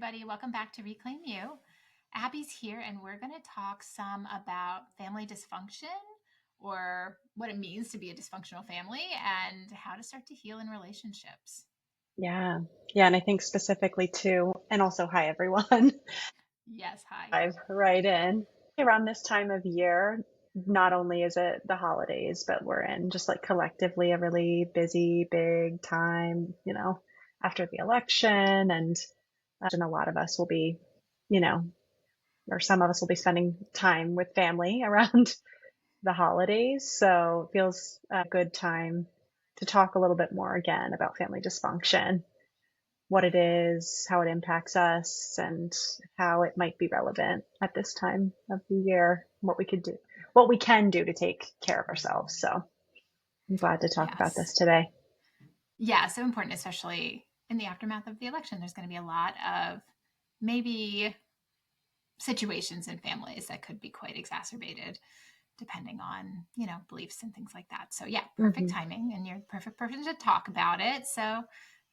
everybody. Welcome back to Reclaim You. Abby's here, and we're going to talk some about family dysfunction or what it means to be a dysfunctional family and how to start to heal in relationships. Yeah. Yeah. And I think specifically too, and also, hi, everyone. Yes, hi. Dive right in. Around this time of year, not only is it the holidays, but we're in just like collectively a really busy, big time, after the election. And a lot of us will be, you know, or some of us will be spending time with family around the holidays. So it feels a good time to talk a little bit more again about family dysfunction, what it is, how it impacts us, and how it might be relevant at this time of the year, what we can do to take care of ourselves. So I'm glad to talk about Yes. this today. Yeah, so important, especially in the aftermath of the election. There's going to be a lot of maybe situations in families that could be quite exacerbated depending on, beliefs and things like that. So yeah, perfect Hmm. timing, and you're the perfect person to talk about it. So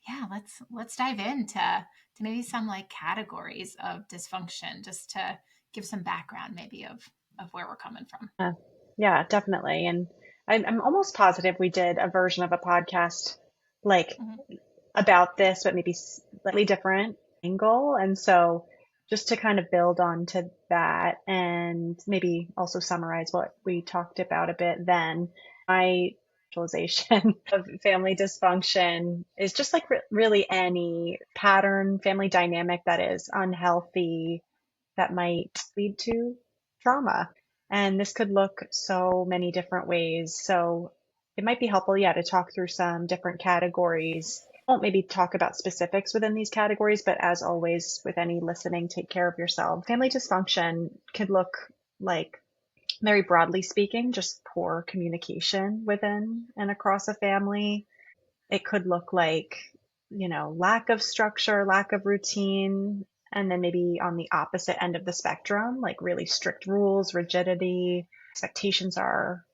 yeah, let's dive into maybe some like categories of dysfunction just to give some background maybe of where we're coming from. Uh, yeah, definitely. And I'm almost positive we did a version of a podcast like Mhm. about this, but maybe slightly different angle. And so just to kind of build on to that and maybe also summarize what we talked about a bit then, my visualization of family dysfunction is just like really any pattern, family dynamic that is unhealthy that might lead to trauma. And this could look so many different ways. So it might be helpful, yeah, to talk through some different categories. I won't maybe talk about specifics within these categories, but as always, with any listening, take care of yourself. Family dysfunction could look like, very broadly speaking, just poor communication within and across a family. It could look like, lack of structure, lack of routine, and then maybe on the opposite end of the spectrum, like really strict rules, rigidity, expectations are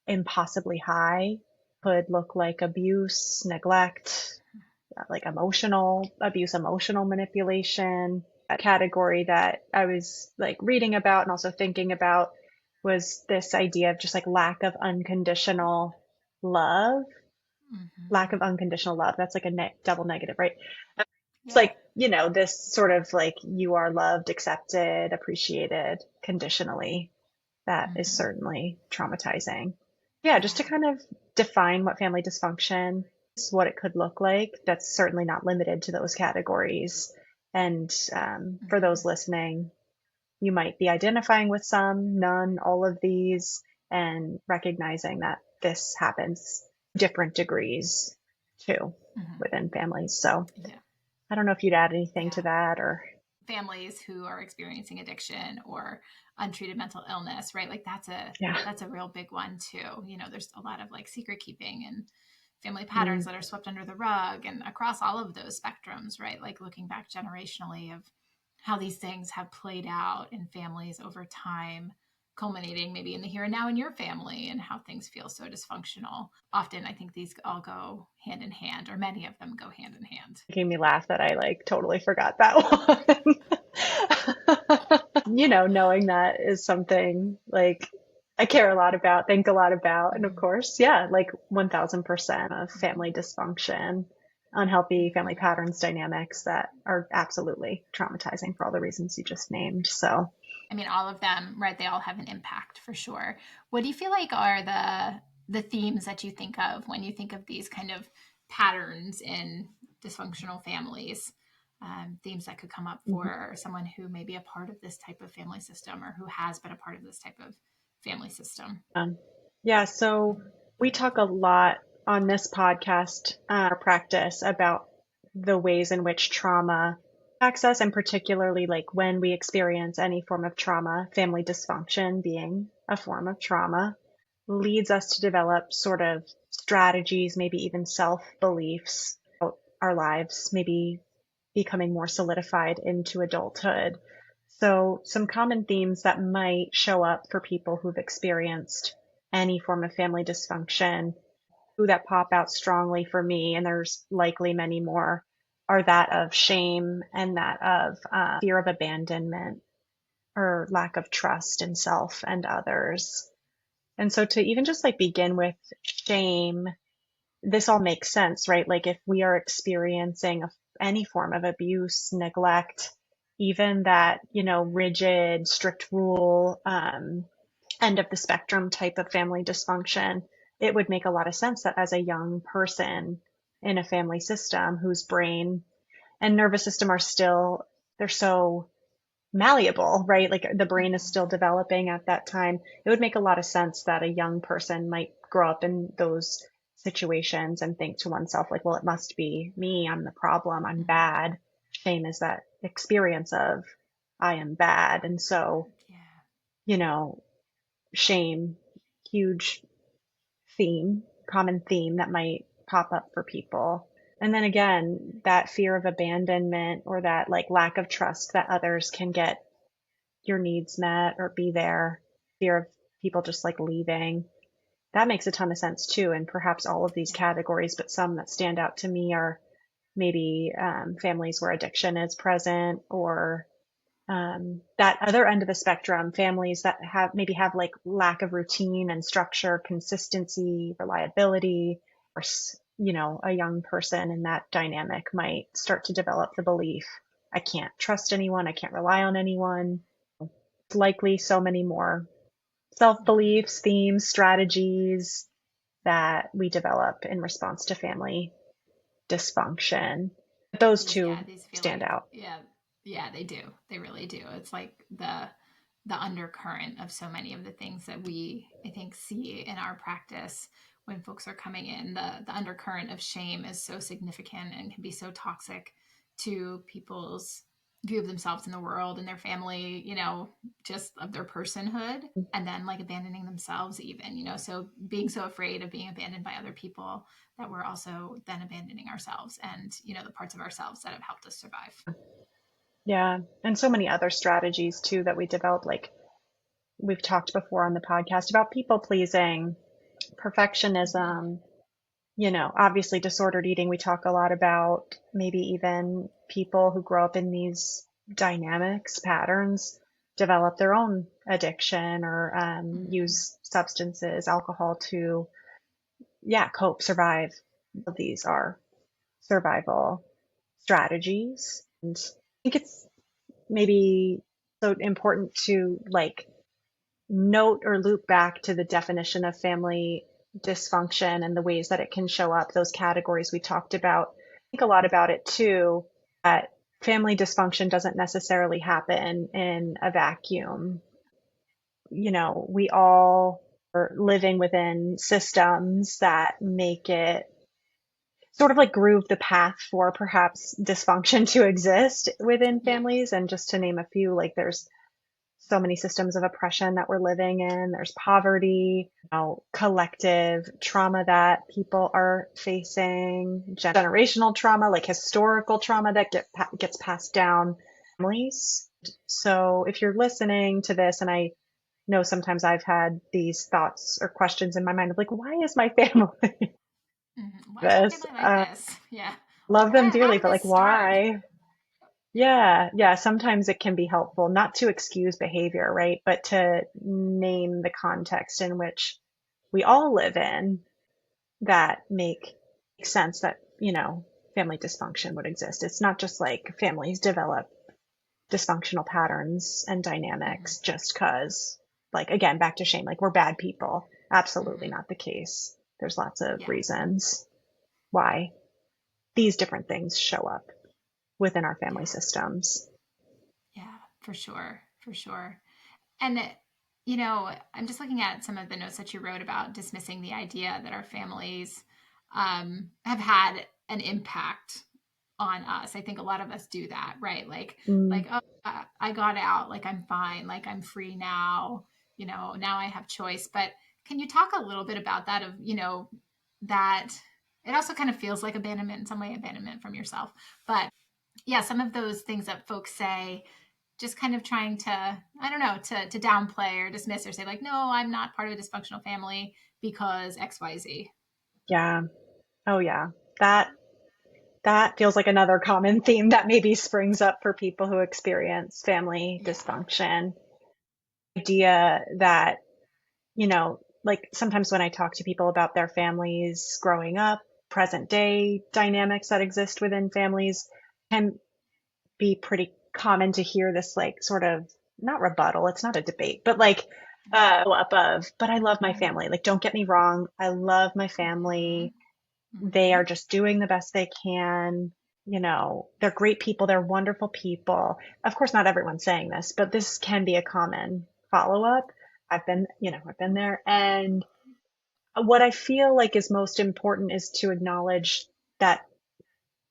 impossibly high. Could look like abuse, neglect, like emotional abuse, emotional manipulation. A category that I was like reading about and also thinking about was this idea of just like love, lack Hmm. of unconditional love. That's like a double negative, right? It's Yeah. like, this sort of like you are loved, accepted, appreciated conditionally. That is Hmm. certainly traumatizing. Yeah, just to Yeah. kind of define what family dysfunction is, what it could look like. That's certainly not limited to those categories. And for those Hmm. listening, you might be identifying with some, none, all of these, and recognizing that this happens different degrees too Hmm. within families. So Yeah. I don't know if you'd add anything to Yeah. that or. Families who are experiencing addiction or untreated mental illness, right? Like Yeah. that's a real big one too. There's a lot of like secret keeping and family patterns Mm, that are swept under the rug and across all of those spectrums, right? Like looking back generationally of how these things have played out in families over time, culminating maybe in the here and now in your family and how things feel so dysfunctional. Often I think these all go hand in hand, or many of them go hand in hand. making me laugh that I like totally forgot that one. Knowing that is something like I care a lot about, think a lot about. And of Mm-hmm. course, yeah, like 1000% of Mm-hmm. family dysfunction, unhealthy family Mm-hmm. patterns, dynamics that are absolutely traumatizing for all the reasons you just named. So, I mean, all of them, right? They all have an impact for sure. What do you feel like are the themes that you think of when you think of these kind of patterns in dysfunctional families? Themes that could come up mhm. for someone who may be a part of this type of family system or who has been a part of this type of family system. Um, yeah, so we talk a lot on this podcast, our practice about the ways in which trauma affects us, and particularly like when we experience any form of trauma, family dysfunction being a form of trauma, leads us to develop sort of strategies, maybe even self beliefs about our lives, maybe becoming more solidified into adulthood. So, some common themes that might show up for people who've experienced any form of family dysfunction, who that pop out strongly for me, and there's likely many more, are that of shame and that of fear of abandonment or lack of trust in self and others. And so to even just like begin with shame, this all makes sense, right? Like if we are experiencing any form of abuse, neglect, even that, rigid, strict rule, end of the spectrum type of family dysfunction, it would make a lot of sense that as a young person in a family system whose brain and nervous system are still, they're so malleable, right? Like the brain is still developing at that time. It would make a lot of sense that a young person might grow up in those situations and think to oneself, like, well, it must be me. I'm the problem. I'm Mhm. bad. Shame is that experience of I am bad. And so, Yeah. you know, shame, huge theme, common theme that might pop up for people. And then again, that fear of abandonment or that like lack of trust that others can get your needs met or be there, fear of people just like leaving. That makes a ton of sense too. And perhaps all of these Yeah. categories, but some that stand out to me are maybe families where addiction is present or that other end of the spectrum, families that have like lack of routine and structure, consistency, reliability, or, a young person in that dynamic might start to develop the belief, I can't trust anyone, I can't rely on anyone. Likely so many more self Mhm. beliefs, themes, strategies that we develop in response to family dysfunction. Those two These feel stand like, out. yeah, yeah, they do. They really do. It's like the undercurrent of so many of the things that we, I think, see in our practice when folks are coming in. The undercurrent of shame is so significant and can be so toxic to people's view of themselves in the world and their family, just of their personhood, and then like abandoning themselves even, so being so afraid of being abandoned by other people that we're also then abandoning ourselves and, the parts of ourselves that have helped us survive. Yeah. And so many other strategies too that we develop. Like we've talked before on the podcast about people pleasing, Mm-hmm. perfectionism, obviously disordered eating. We talk a lot about maybe even people who grow up in these dynamics, patterns, develop their own addiction or Mm-hmm. use substances, alcohol to, yeah, cope, survive. These are survival strategies. And I think it's maybe so important to like note or loop back to the definition of family dysfunction and the ways that it can show up, those categories we talked about. I think a lot about it too, that family dysfunction doesn't necessarily happen in a vacuum. We all are living within systems that make it sort of like groove the path for perhaps dysfunction to exist within Yeah. families. And just to name a few, like there's so many systems of oppression that we're living in. There's poverty, collective trauma that people are facing, generational trauma, like historical trauma that gets passed down families. So if you're listening to this, and I know sometimes I've had these thoughts or questions in my mind of like, why is my family Mm-hmm. Why is my this? family like this? Yeah. Love them How dearly, did but this like, start? why? Yeah. Yeah, yeah. Sometimes it can be helpful not to excuse behavior, right? But to name the context in which we all live in that make sense that, family dysfunction would exist. It's not just like families develop dysfunctional patterns and Mm-hmm. dynamics just because, like, again, back to shame, like we're bad people. Absolutely Mm-hmm. not the case. There's lots of Yeah. reasons why these different things show up within our family Yeah. systems. Yeah. For sure. For sure. And, I'm just looking at some of the notes that you wrote about dismissing the idea that our families have had an impact on us. I think a lot of us do that, right? Mm. Like, oh, I got out, like I'm fine, like I'm free now, now I have choice. But can you talk a little bit about that? Of that it also kind of feels like abandonment in some way, abandonment from yourself. But yeah, some of those things that folks say, just kind of trying to, I don't know, to downplay or dismiss or say like, no, I'm not part of a dysfunctional family because XYZ. Yeah. Oh, yeah. That. That feels like another common theme that maybe springs up for people who experience family Yeah. dysfunction. Idea that, like sometimes when I talk to people about their families growing up, present day dynamics that exist within families can be pretty common to hear this like sort of not rebuttal, it's not a debate, but like up of, but I love my Mm-hmm. family. Like, don't get me wrong, I love my Mm-hmm. family. They Mm-hmm. are just doing the best they can. They're great people, they're wonderful people. Of course, not everyone's saying this, but this can be a common follow up. I've been there. And what I feel like is most important is to acknowledge that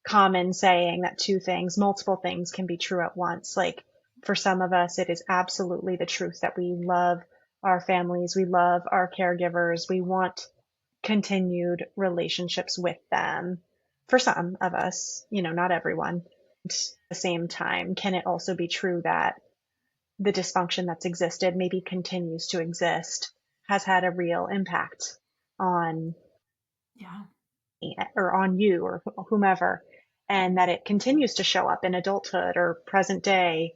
common saying that two things, multiple things can be true at once. Like for some of us, it is absolutely the truth that we love our families, we love our caregivers, we want continued relationships with them. For some of us, not everyone. At the same time, can it also be true that the dysfunction that's existed, maybe continues to exist, has had a real impact on Yeah. or on you or whomever, and that it continues to show up in adulthood or present day?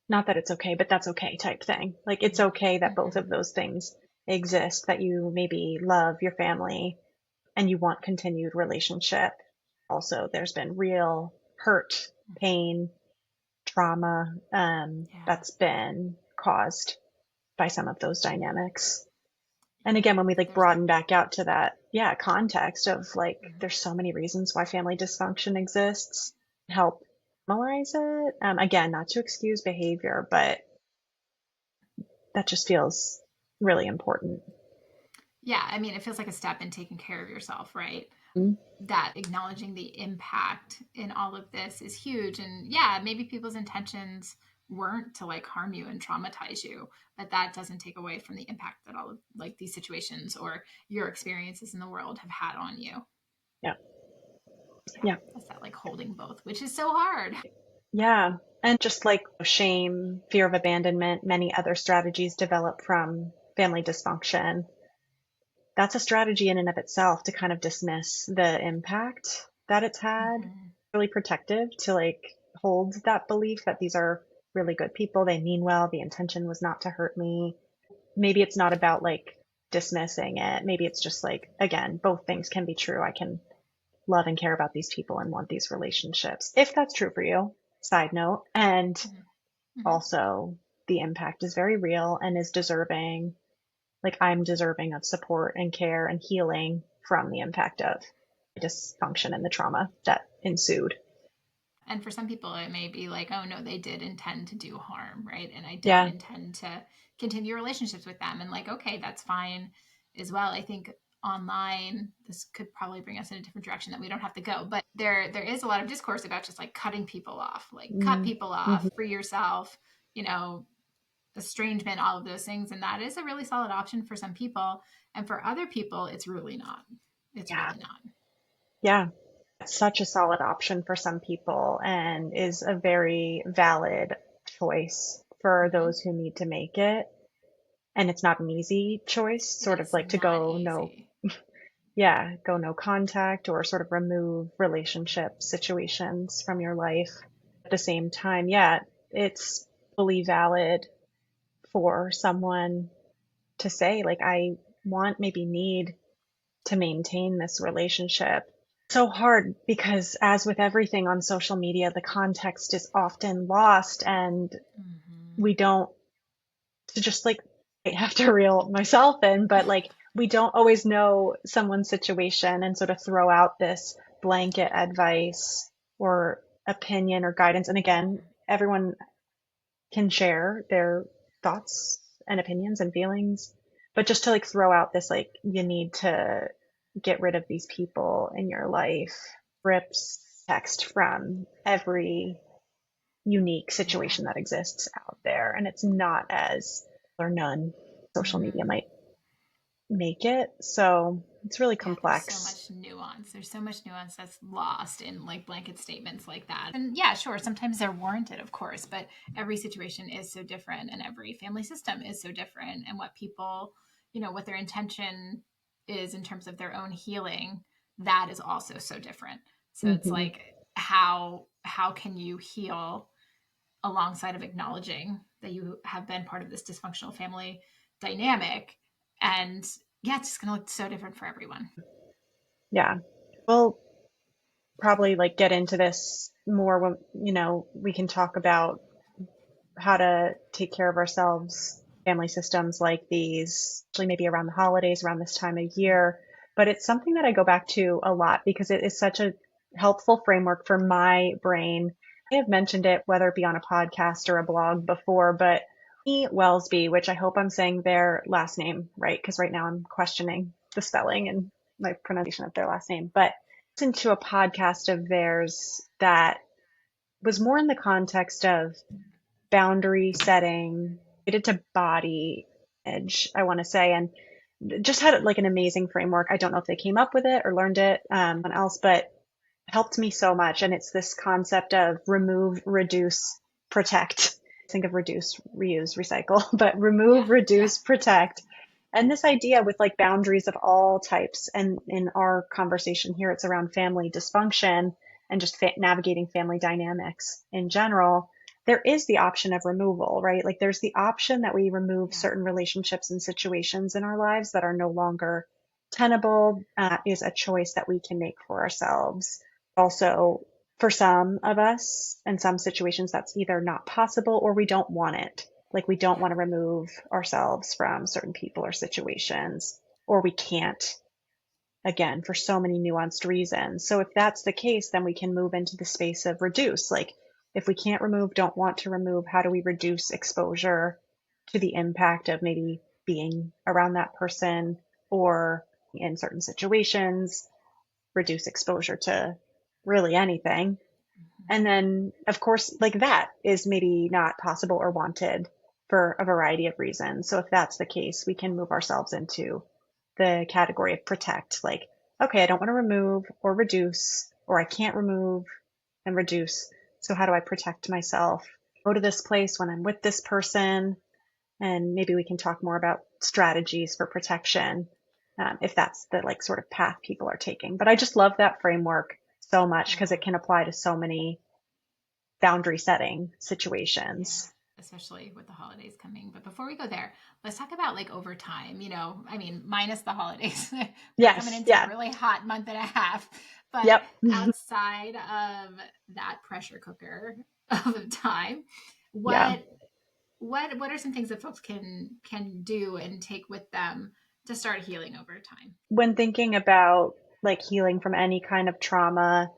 Not that it's okay, but that's okay type thing. Like it's okay that both Mm-hmm. of those things exist, that you maybe love your family and you want continued relationship. Also, there's been real hurt, pain, trauma Yeah. that's been caused by some of those dynamics. And Yeah. again, when we like There's broaden back out to that, yeah, context of like, Mhm. there's so many reasons why family dysfunction exists, help normalize it. Again, not to excuse behavior, but that just feels really important. Yeah, I mean, it feels like a step in taking care of yourself, right? Mm. That acknowledging the impact in all of this is huge. And yeah, maybe people's intentions weren't to like harm you and traumatize you, but that doesn't take away from the impact that all of like these situations or your experiences in the world have had on you. Yeah. Yeah, Yeah. that's that like holding both, which is so hard. Yeah. And just like shame, fear of abandonment, many other strategies develop from family dysfunction. That's a strategy in and of itself to kind of dismiss the impact that it's had. Mm-hmm. Really protective to like hold that belief that these are really good people. They mean well. The intention was not to hurt me. Maybe it's not about like dismissing it. Maybe it's just like, again, both things can be true. I can love and care about these people and want these relationships, if that's true for you. Side note. And Mm-hmm. also, the impact is very real and is deserving. Like, I'm deserving of support and care and healing from the impact of dysfunction and the trauma that ensued. And for some people, it may be like, oh no, they did intend to do harm, right? And I don't Yeah. intend to continue relationships with them. And like, okay, that's fine as well. I think online, this could probably bring us in a different direction that we don't have to go. But there is a lot of discourse about just like cutting people off, like cut Mm-hmm. people off, free yourself, you know, estrangement, all of those things. And that is a really solid option for some people. And for other people, it's really not. It's Yeah. really not. Yeah. It's such a solid option for some people and is a very valid choice for Mm-hmm. those who need to make it. And it's not an easy choice, It sort of is like to not go no, easy. yeah, go no contact or sort of remove relationship situations from your life. At the same time, yeah, it's fully valid for someone to say, like, I want, maybe need to maintain this relationship. So hard because, as with everything on social media, the context is often lost, and Mm-hmm. we don't, to just like, I have to reel myself in, but like, we don't always know someone's situation and sort of throw out this blanket advice or opinion or guidance. And again, everyone can share their thoughts and opinions and feelings, but just to like throw out this, like, you need to get rid of these people in your life, rips text from every unique Yeah. situation that exists out there. And it's not as, or none, social media Mm-hmm. might make it. So it's really Yeah, there's so complex. much nuance. There's so much nuance that's lost in like blanket statements like that. And yeah, sure, sometimes they're warranted, of course, but every situation is so different and every family system is so different. And what people, what their intention is in terms of their own healing, that is also so different. So it's Hmm. like how can you heal alongside of acknowledging that you have been part of this dysfunctional family dynamic? And yeah, it's just going to look so different for everyone. Yeah. We'll probably like get into this more when, we can talk about how to take care of ourselves, family systems like these, actually maybe around the holidays, around this time of year. But it's something that I go back to a lot because it is such a helpful framework for my brain. I have mentioned it, whether it be on a podcast or a blog before, but Wellsby, which I hope I'm saying their last name right, because right now I'm questioning the spelling and my pronunciation of their last name. But listen to a podcast of theirs that was more in the context of boundary setting related to body image, I want to say, and just had like an amazing framework. I don't know if they came up with it or learned it else, but helped me so much. And it's this concept of remove, reduce, protect. Think of reduce, reuse, recycle, but Yeah. remove, Yeah. reduce, protect. And this idea with like boundaries of all types. And in our conversation here, it's around family dysfunction and just navigating family dynamics in general. There is the option of removal, right? Like there's the option that we remove Yeah. certain relationships and situations in our lives that are no longer tenable. Is a choice that we can make for ourselves. Also, for some of us in some situations, that's either not possible or we don't want it. Like we don't Yeah. want to remove ourselves from certain people or situations, or we can't, again, for so many nuanced reasons. So if that's the case, then we can move into the space of reduce. Like if we can't remove, don't want to remove, how do we reduce exposure to the impact of maybe being around that person or in certain situations, reduce exposure to really anything. Mhm. And then, of course, like that is maybe not possible or wanted for a variety of reasons. So if that's the case, we can move ourselves into the category of protect. Like, okay, I don't want to remove or reduce, or I can't remove and reduce. So how do I protect myself? Go to this place when I'm with this person, and maybe we can talk more about strategies for protection, if that's the like sort of path people are taking. But I just love that framework so much because Yeah. it can apply to so many boundary setting Yeah, situations. especially with the holidays coming. But before we go there, let's talk about like over time. I mean, minus the holidays. We're coming Yes. into a Yeah. really hot month and a half. But Yep. outside of that pressure cooker of time, Yeah. what what are some things that folks can do and take with them to start healing over time? When thinking about like healing from any kind of trauma,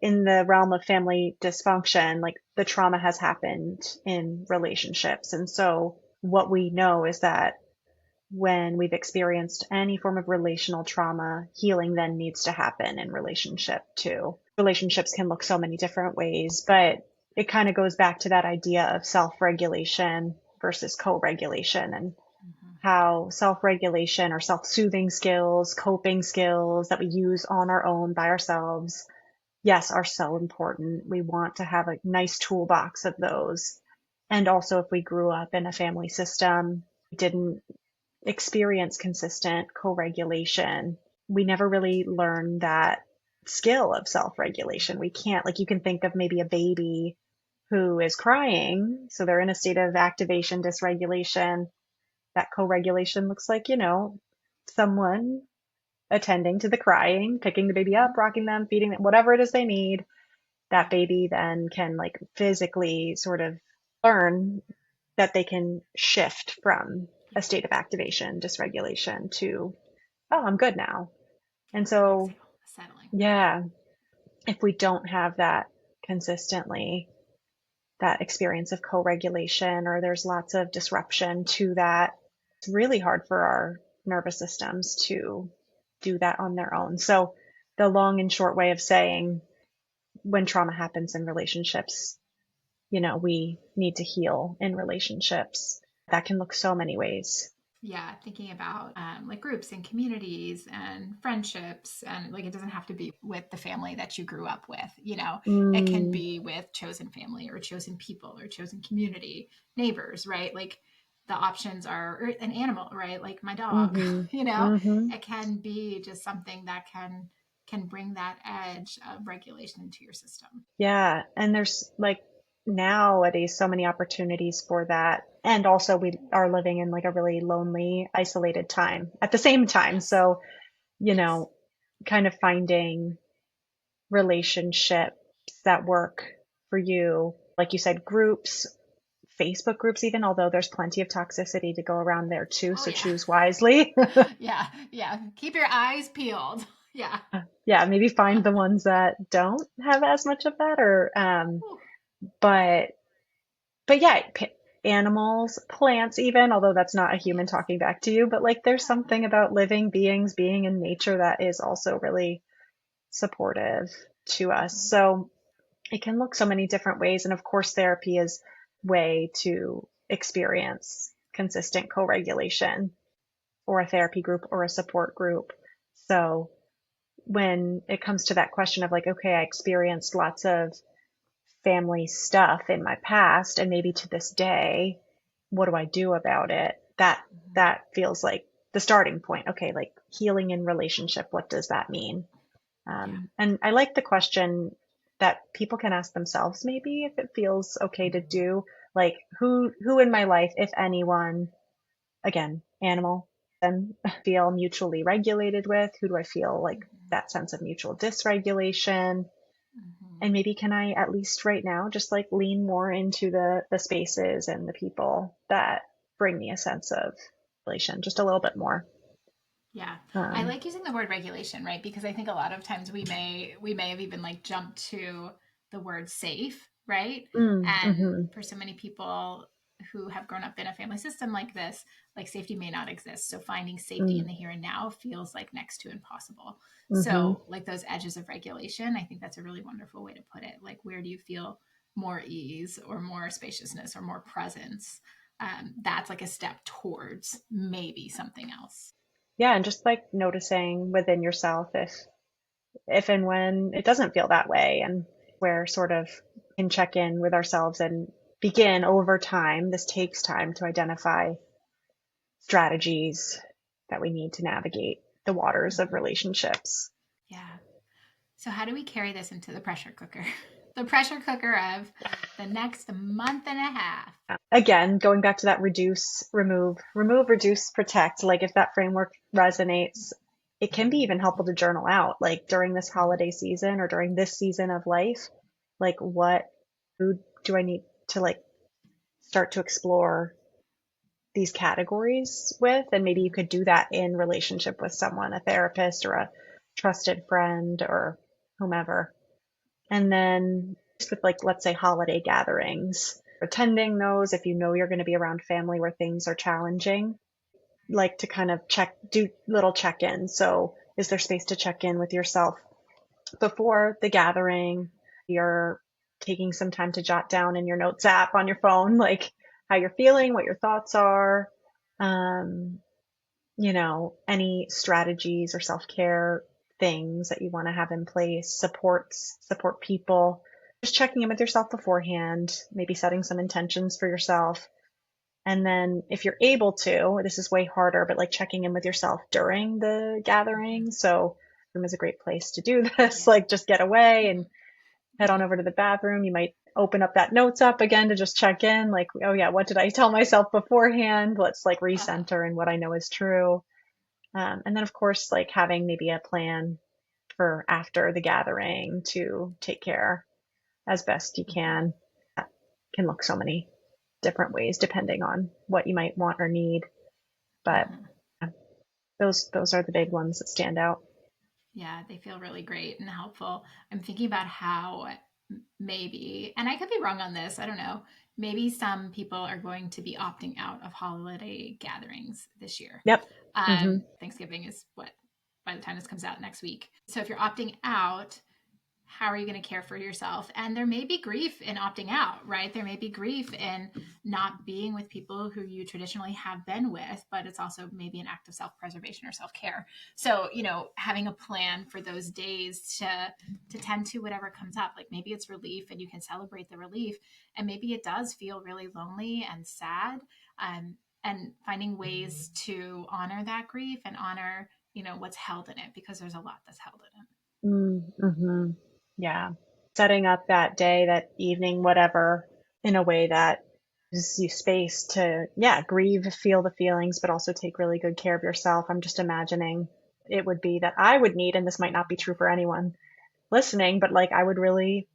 in the realm of family dysfunction, like the trauma has happened in relationships. And so what we know is that when we've experienced any form of relational trauma, healing then needs to happen in relationship too. Relationships can look so many different ways, but it kind of goes back to that idea of self regulation versus co regulation, and Mm-hmm. how self regulation or self soothing skills, coping skills that we use on our own by ourselves, yes, are so important. We want to have a nice toolbox of those. And also, if we grew up in a family system, didn't experience consistent co-regulation, we never really learn that skill of self-regulation. We can't, like, you can think of maybe a baby who is crying, so they're in a state of activation, dysregulation. That co-regulation looks like, someone attending to the crying, picking the baby up, rocking them, feeding them, whatever it is they need. That Yeah. baby then can like physically sort of learn that they can shift from a Yeah. state of activation, dysregulation to, oh, I'm good now. Yeah. And To so, exhale, settling. yeah, if we don't have that consistently, that experience of co regulation, or there's lots of disruption to that, it's really hard for our nervous systems to do that on their own. So, the long and short way of saying when trauma happens in relationships, we need to heal in relationships. That can look so many ways. Yeah, thinking about like groups and communities and friendships, and like it doesn't have to be with the family that you grew up with. It can Mm, be with chosen family or chosen people or chosen community, neighbors, right? Like the options are, or an animal, right? Like my dog. mm-hmm, you know mm-hmm, it can be just something that can can bring that edge of regulation into your system. Yeah. And there's like nowadays so many opportunities for that. And also we are living in like a really lonely, isolated time at the same time. Yes. So, you Yes. know, kind of finding relationships that work for you. Like you said, groups, Facebook groups, even, although there's plenty of toxicity to go around there too. Oh So yeah. choose wisely. Yeah. Yeah. Keep your eyes peeled. Yeah. Yeah, maybe find the ones that don't have as much of that or, Ooh, but, but yeah, animals, plants, even, although that's not a human yes. talking back to you, but like there's Uh-huh. something about living beings being in nature that is also really supportive to us. Mm-hmm. So it can look so many different ways. And of course, therapy is way to experience consistent co-regulation or a therapy group or a support group. So when it comes to that question of like, okay, I experienced lots of family stuff in my past and maybe to this day, what do I do about it? Mm-hmm. That feels like the starting point. Okay, like healing in relationship, what does that mean? Yeah. And I like the question that people can ask themselves, maybe if it feels okay to do, like who in my life, if anyone, again, animal, then feel mutually regulated with? Who do I feel like Mm-hmm. that sense of mutual dysregulation? Mm-hmm. And maybe can I at least right now just like lean more into the spaces and the people that bring me a sense of relation just a little bit more. Yeah. I Um, like using the word regulation, right? Because I think a lot of times we may have even like jumped to the word safe, right? And mm-hmm, for so many people who have grown up in a family system like this, like safety may not exist. So finding safety in mm, the here and now feels like next to impossible. mm-hmm. So like those edges of regulation, I think that's a really wonderful way to put it. Like where do you feel more ease or more spaciousness or more presence? That's like a step towards maybe something else. Yeah, and just like noticing within yourself if and when it doesn't feel that way, and where sort of can check in with ourselves and begin over time. This takes time to identify strategies that we need to navigate the waters of Mm-hmm. relationships. Yeah. So, how do we carry this into the pressure cooker? The pressure cooker of the next month and a half. Again, going back to that remove, reduce, protect. Like if that framework resonates, it can be even helpful to journal out, like during this Mm-hmm. holiday season or during this season of life, like what food do I need to like start to explore these categories with? And maybe you could do that in relationship with someone, a therapist or a trusted friend or whomever. And then just with like, let's say holiday gatherings, attending those if you know you're going to be around family where things are challenging, like to kind of do little check-ins. So is there space to check in with yourself before the gathering? You're taking some time to jot down in your notes app on your phone, like how you're feeling, what your thoughts are, um, any strategies or self-care things that you want to have in place, support people, just checking in with yourself beforehand, maybe setting some intentions for yourself. And then if you're able to, this is way harder, but like checking in with yourself during the Mm-hmm. gathering. So room is a great place to do this. Yeah. Like just get away and head on Yeah. over to the bathroom. You might open up that notes up again to just check in, like, oh yeah, what did I tell myself beforehand? Let's like Uh-huh. recenter in what I know is true. And then, of course, like having maybe a plan for after the gathering to take care as best you Mm-hmm. can. That can look so many different ways depending on what you might want or need. But Uh-huh. yeah, those are the big ones that stand out. Yeah, they feel really great and helpful. I'm thinking about how maybe, and I could be wrong on this, I don't know, maybe some people are going to be opting out of holiday gatherings this year. Yep. Hmm. Thanksgiving is what, by the time this comes out next week. So if you're opting out, how are you going to care for yourself? And there may be grief in opting out, right? There may be grief in not being with people who you traditionally have been with, but it's also maybe an act of self-preservation or self-care. So, having a plan for those days to tend to whatever comes up, like maybe it's relief and you can celebrate the relief, and maybe it does feel really lonely and sad. And finding ways to honor that grief and honor, what's held in it, because there's a lot that's held in it. Mm-hmm. Yeah. Setting up that day, that evening, whatever, in a way that gives you space to, yeah, grieve, feel the feelings, but also take really good care of yourself. I'm just imagining it would be that I would need, and this might not be true for anyone listening, but like I would really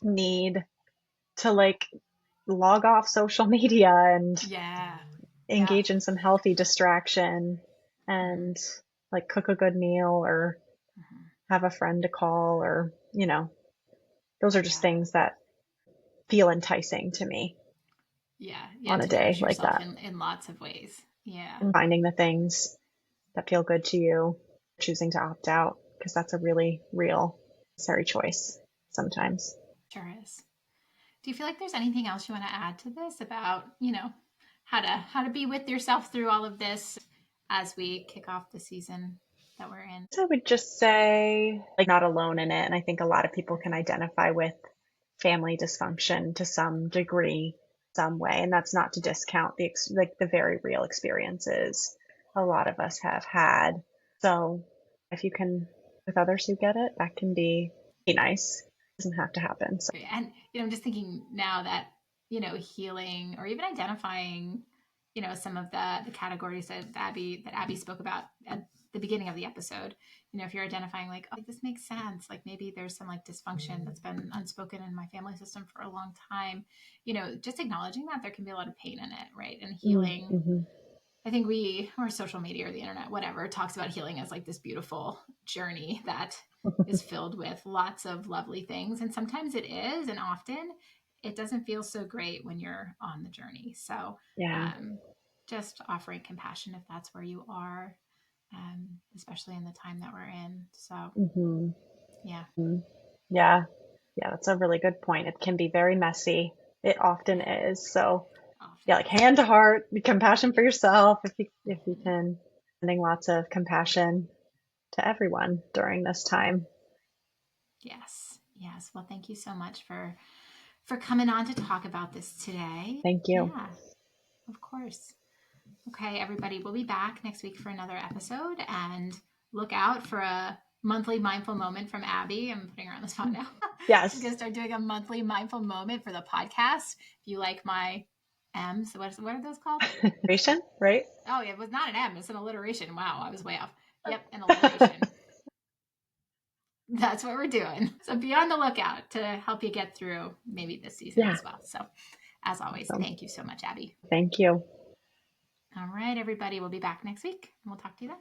need to like log off social media and Yeah. Yeah. engage in some healthy distraction Mm-hmm. and like cook a good meal or Mm-hmm. have a friend to call or, those are just Yeah. things that feel enticing to me Yeah. Yeah. on a To day nourish like yourself that. in lots of ways. Yeah. And finding the things that feel good to you, choosing to opt out, because that's a really real, necessary choice sometimes. Sure is. Do you feel like there's anything else you want to add to this about, how to be with yourself through all of this as we kick off the season that we're in? So I would just say, like, not alone in it. And I think a lot of people can identify with family dysfunction to some degree, some way. And that's not to discount like the very real experiences a lot of us have had. So if you can, with others who get it, that can be nice. It doesn't have to happen. So And I'm just thinking now that healing or even identifying some of the categories that Abby spoke about at the beginning of the episode. If you're identifying like, oh, this makes sense, like maybe there's some like dysfunction that's been unspoken in my family system for a long time, just acknowledging that there can be a lot of pain in it, right? And healing, mm-hmm. I think we, or social media or the internet, whatever, talks about healing as like this beautiful journey that is filled with lots of lovely things. And sometimes it is, and often it doesn't feel so great when you're on the journey. So, Yeah. um, just offering compassion if that's where you are, especially in the time that we're in. So, Mm-hmm. yeah, Yeah. Yeah. That's a really good point. It can be very messy. It often yeah, is. So often yeah, like is. hand to heart, compassion for yourself if you Mhm. can, sending lots of compassion to everyone during this time. Yes, yes. Well, thank you so much for coming on to talk about this today. Thank you. Yeah, of course. Okay, everybody, we'll be back next week for another episode and look out for a monthly mindful moment from Abby. I'm putting her on the spot now. She's going Yes. to start doing a monthly mindful moment for the podcast. If you like my M's, what are those called? Patient, right? Oh, yeah, it was not an M, it's an alliteration. Wow, I was way off. Yep, an alliteration. That's what we're doing. So be on the lookout to help you get through maybe this season Yeah. as well. So, as always, Awesome. thank you so much, Abby. Thank you. All right, everybody, we'll be back next week and we'll talk to you then.